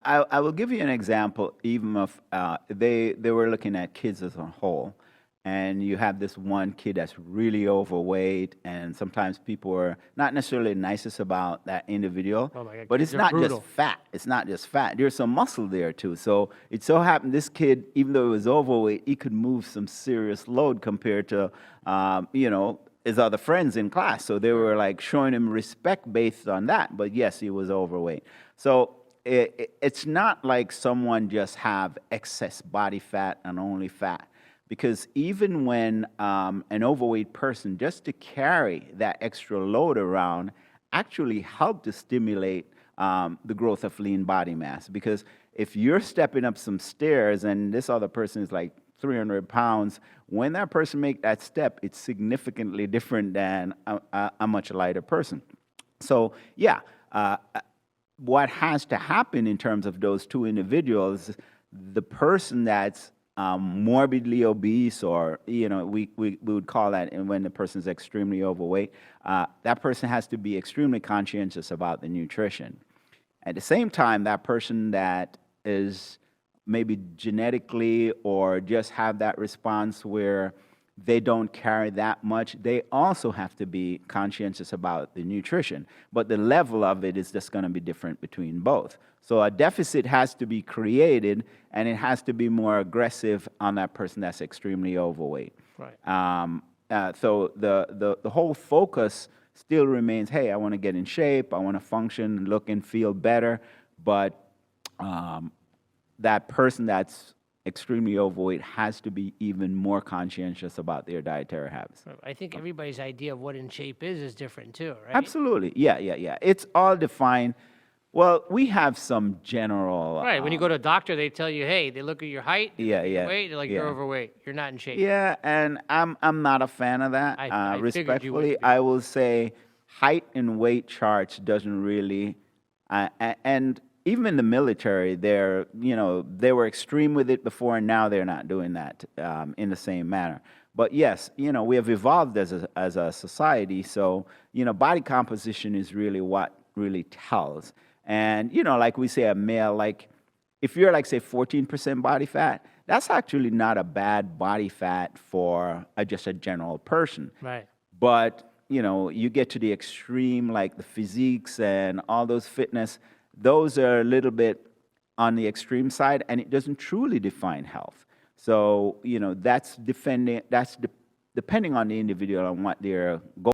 I will give you an example, even of they were looking at kids as a whole, and you have this one kid that's really overweight, and sometimes people are not necessarily nicest about that individual, Oh my God, but kids it's are not just brutal. fat. It's not just fat. There's some muscle there too. So it so happened this kid, even though he was overweight, he could move some serious load compared to his other friends in class. So they were Sure. like showing him respect based on that. But yes, he was overweight. So it's not like someone just have excess body fat and only fat, because even when an overweight person, just to carry that extra load around, actually help to stimulate the growth of lean body mass. Because if you're stepping up some stairs and this other person is like 300 pounds, when that person make that step, it's significantly different than a much lighter person. So yeah, what has to happen in terms of those two individuals, the person that's morbidly obese, or we would call that, and when the person's extremely overweight, that person has to be extremely conscientious about the nutrition. At the same time, that person that is maybe genetically or just have that response where they don't carry that much, they also have to be conscientious about the nutrition. But the level of it is just going to be different between both. So a deficit has to be created, and it has to be more aggressive on that person that's extremely overweight. Right. So the whole focus still remains, hey, I want to get in shape, I want to function, look and feel better, but that person that's extremely overweight has to be even more conscientious about their dietary habits. I think everybody's idea of what in shape is different too, right? Absolutely. Yeah. It's all defined. Well, we have some general. Right. When you go to a doctor, they tell you, hey, they look at your height, they look at your weight, they're like, you're yeah. overweight, you're not in shape. Yeah, and I'm not a fan of that. I figured you Respectfully, wouldn't be. I will say height and weight charts doesn't really, and even in the military, they were extreme with it before, and now they're not doing that in the same manner. But yes, we have evolved as a society, so body composition is really what really tells. And like we say, a male, like if you're like say 14% body fat, that's actually not a bad body fat for just a general person. Right. But you get to the extreme, like the physiques and all those fitness, those are a little bit on the extreme side, and it doesn't truly define health. So that's depending on the individual and what their goal